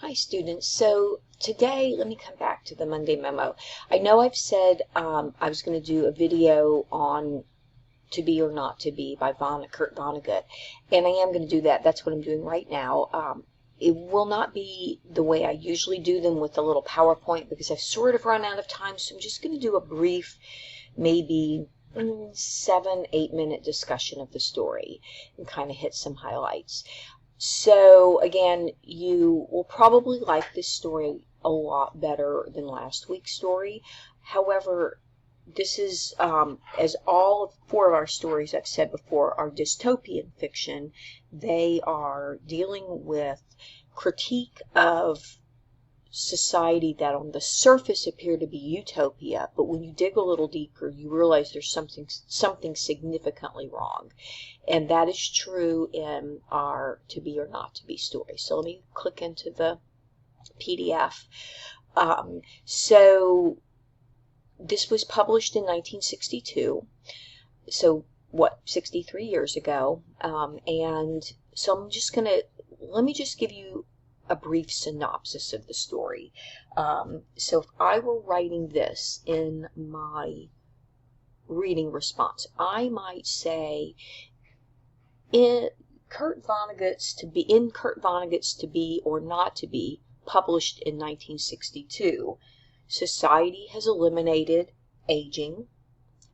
Hi students, so today let me come back to the Monday memo. I know I've said I was going to do a video on To Be or Not to Be by Kurt Vonnegut, and I am going to do that. That's what I'm doing right now. It will not be the way I usually do them with a little PowerPoint because I've sort of run out of time, so I'm just going to do a brief, maybe 7-8 minute discussion of the story and kind of hit some highlights. So again, you will probably like this story a lot better than last week's story. However, this is, as all 4 of our stories I've said before are dystopian fiction. They are dealing with critique of society that on the surface appear to be utopia, but when you dig a little deeper, you realize there's something significantly wrong. And that is true in our To Be or Not to Be story. So let me click into the PDF. So this was published in 1962. So what, 63 years ago. And so let me just give you a brief synopsis of the story. So if I were writing this in my reading response, I might say, in Kurt Vonnegut's To Be or Not to Be, published in 1962, society has eliminated aging,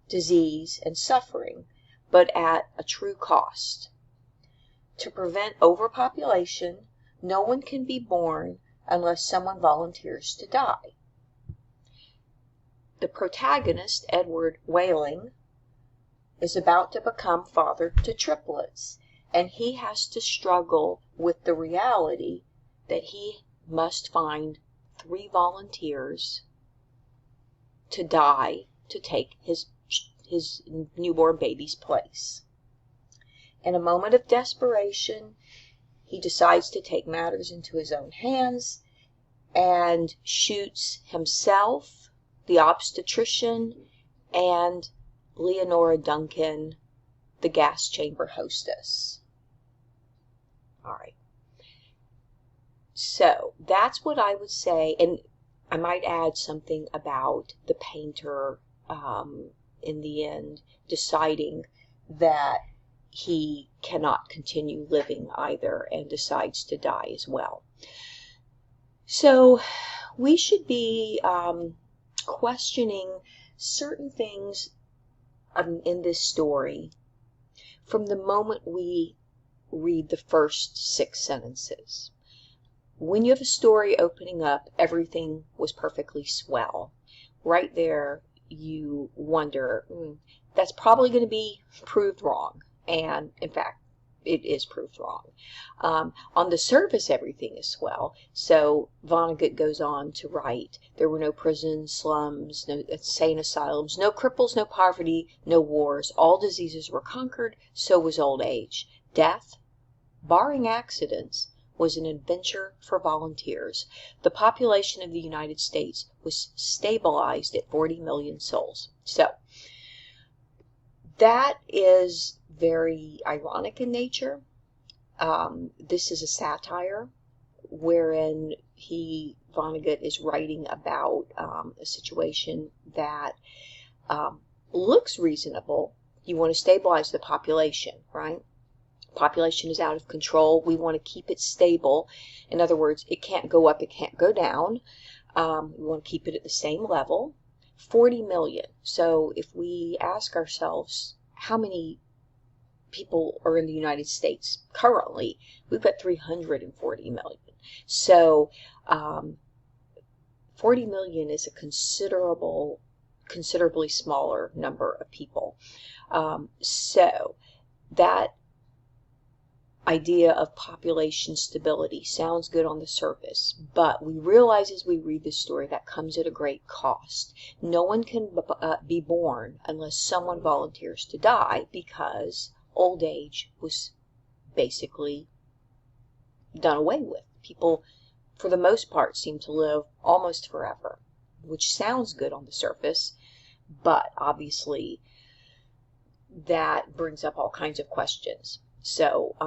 disease, and suffering, but at a true cost. To prevent overpopulation, no one can be born unless someone volunteers to die. The protagonist, Edward Whaling, is about to become father to triplets, and he has to struggle with the reality that he must find 3 volunteers to die to take his newborn baby's place. In a moment of desperation, he decides to take matters into his own hands and shoots himself, the obstetrician, and Leonora Duncan, the gas chamber hostess. All right. So that's what I would say, and I might add something about the painter in the end deciding that he cannot continue living either and decides to die as well. So we should be questioning certain things in this story from the moment we read the first 6 sentences. When you have a story opening up, everything was perfectly swell. Right there, you wonder, that's probably going to be proved wrong. And in fact, it is proved wrong. On the surface, everything is swell. So Vonnegut goes on to write, there were no prisons, slums, no insane asylums, no cripples, no poverty, no wars. All diseases were conquered, so was old age. Death, barring accidents, was an adventure for volunteers. The population of the United States was stabilized at 40 million souls. So that is very ironic in nature. This is a satire wherein Vonnegut is writing about a situation that looks reasonable. You want to stabilize the population, right? Population is out of control. We want to keep it stable. In other words, it can't go up, it can't go down. We want to keep it at the same level. 40 million. So if we ask ourselves how many people are in the United States currently, we've got 340 million. So 40 million is a considerably smaller number of people. So that idea of population stability sounds good on the surface, but we realize as we read this story that comes at a great cost. No one can be born unless someone volunteers to die, because old age was basically done away with. People, for the most part, seem to live almost forever, which sounds good on the surface, but obviously that brings up all kinds of questions. So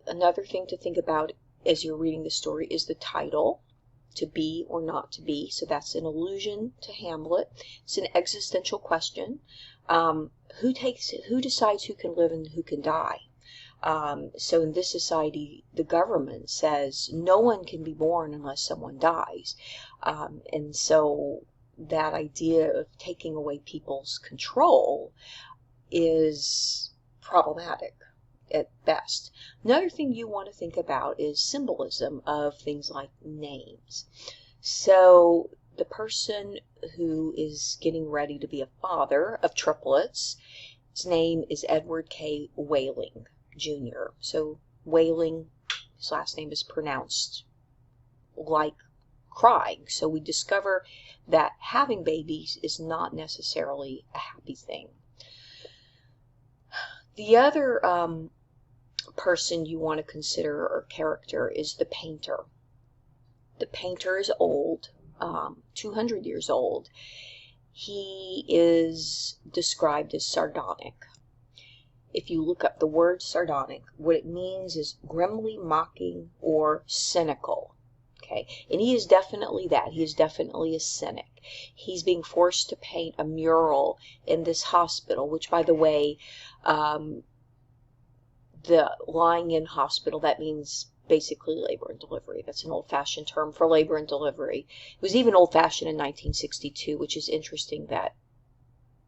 another thing to think about as you're reading the story is the title, to be or not to be. So that's an allusion to Hamlet. It's an existential question. Who decides who can live and who can die? So in this society, the government says no one can be born unless someone dies. And so that idea of taking away people's control is problematic at best. Another thing you want to think about is symbolism of things like names. So the person who is getting ready to be a father of triplets, his name is Edward K. Whaling Jr. So Whaling, his last name is pronounced like crying. So we discover that having babies is not necessarily a happy thing. The other person you want to consider or character is the painter. The painter is old, 200 years old. He is described as sardonic. If you look up the word sardonic, what it means is grimly mocking or cynical. Okay, and he is definitely that. He is definitely a cynic. He's being forced to paint a mural in this hospital, which, by the way, the lying in hospital, that means basically labor and delivery. That's an old-fashioned term for labor and delivery. It was even old-fashioned in 1962, which is interesting that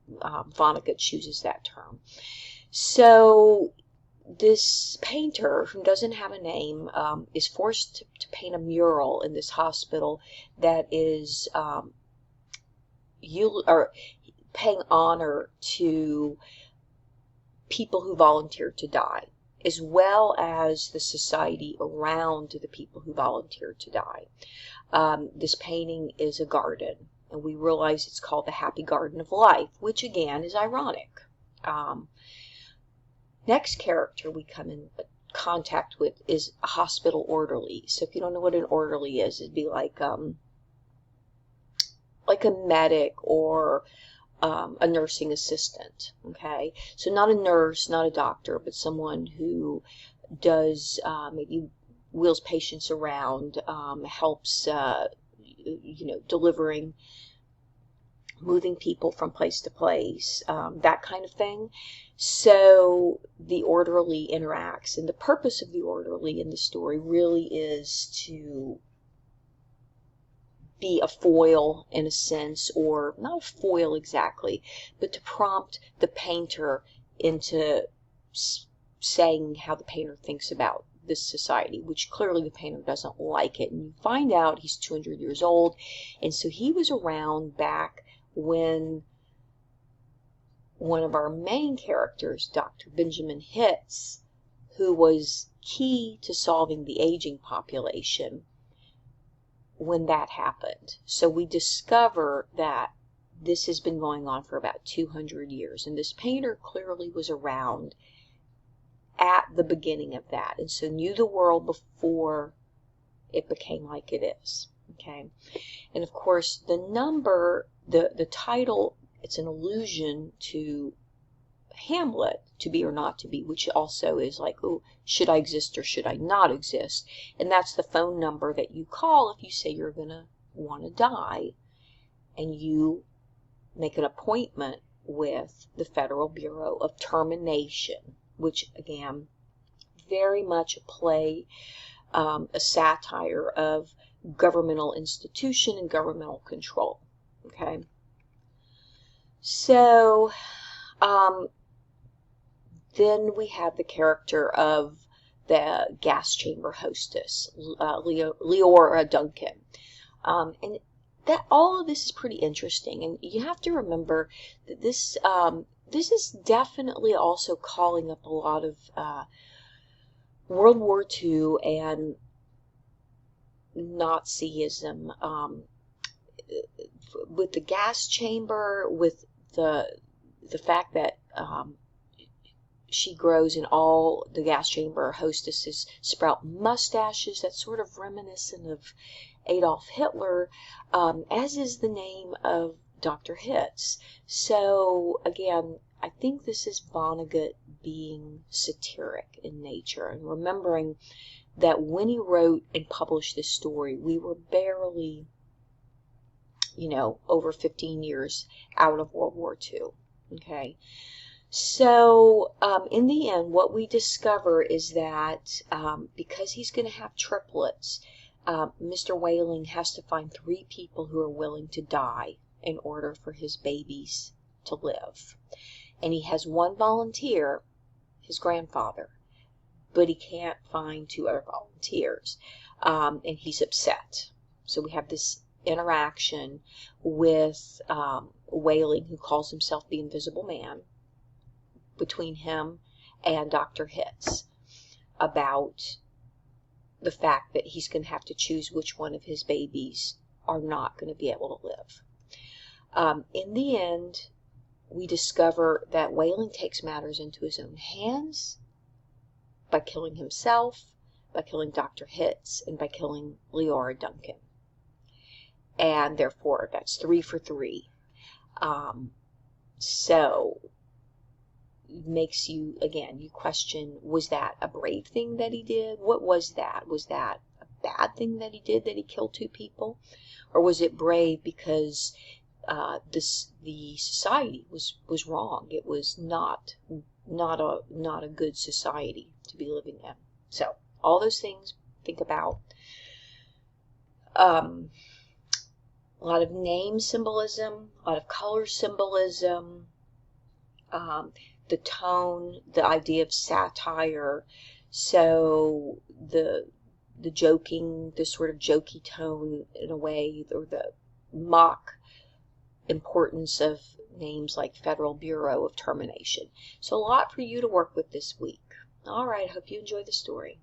Vonnegut chooses that term. So this painter, who doesn't have a name, is forced to paint a mural in this hospital that is paying honor to people who volunteered to die, as well as the society around the people who volunteered to die. This painting is a garden, and we realize it's called the Happy Garden of Life, which again is ironic. Next character we come in contact with is a hospital orderly. So if you don't know what an orderly is, it'd be like a medic or a nursing assistant. Okay, so not a nurse, not a doctor, but someone who does maybe wheels patients around, helps delivering, moving people from place to place, that kind of thing. So the orderly interacts, and the purpose of the orderly in the story really is to be a foil in a sense, or not a foil exactly, but to prompt the painter into saying how the painter thinks about this society, which clearly the painter doesn't like it. And you find out he's 200 years old, and so he was around back when one of our main characters, Dr. Benjamin Hitz, who was key to solving the aging population, when that happened. So we discover that this has been going on for about 200 years, and this painter clearly was around at the beginning of that, and so knew the world before it became like it is. Okay, and of course the number, the title, it's an allusion to Hamlet, to be or not to be, which also is like, oh, should I exist or should I not exist? And that's the phone number that you call if you say you're going to want to die, and you make an appointment with the Federal Bureau of Termination, which again, very much a play, a satire of governmental institution and governmental control. Okay, so then we have the character of the gas chamber hostess, Leora Duncan. And that all of this is pretty interesting. And you have to remember that this is definitely also calling up a lot of World War II and Nazism, with the gas chamber, with the fact that she grows and all the gas chamber hostesses sprout mustaches. That's sort of reminiscent of Adolf Hitler, as is the name of Dr. Hitz. So again, I think this is Vonnegut being satiric in nature and remembering that when he wrote and published this story, we were barely, over 15 years out of World War II. Okay. So, in the end, what we discover is that because he's going to have triplets, Mr. Whaling has to find 3 people who are willing to die in order for his babies to live. And he has 1 volunteer, his grandfather, but he can't find 2 other volunteers. And he's upset. So we have this interaction with Whaling, who calls himself the Invisible Man, between him and Dr. Hitz about the fact that he's going to have to choose which one of his babies are not going to be able to live. In the end, we discover that Whaling takes matters into his own hands by killing himself, by killing Dr. Hitz, and by killing Leora Duncan. And therefore, that's 3 for 3. So, makes you, again, you question, was that a brave thing that he did? What was that? Was that a bad thing that he did, that he killed 2 people? Or was it brave because the society was wrong? It was not a good society to be living in. So, all those things, think about. A lot of name symbolism, a lot of color symbolism, the tone, the idea of satire. So the joking, the sort of jokey tone in a way, or the mock importance of names like Federal Bureau of Termination. So a lot for you to work with this week. All right, I hope you enjoy the story.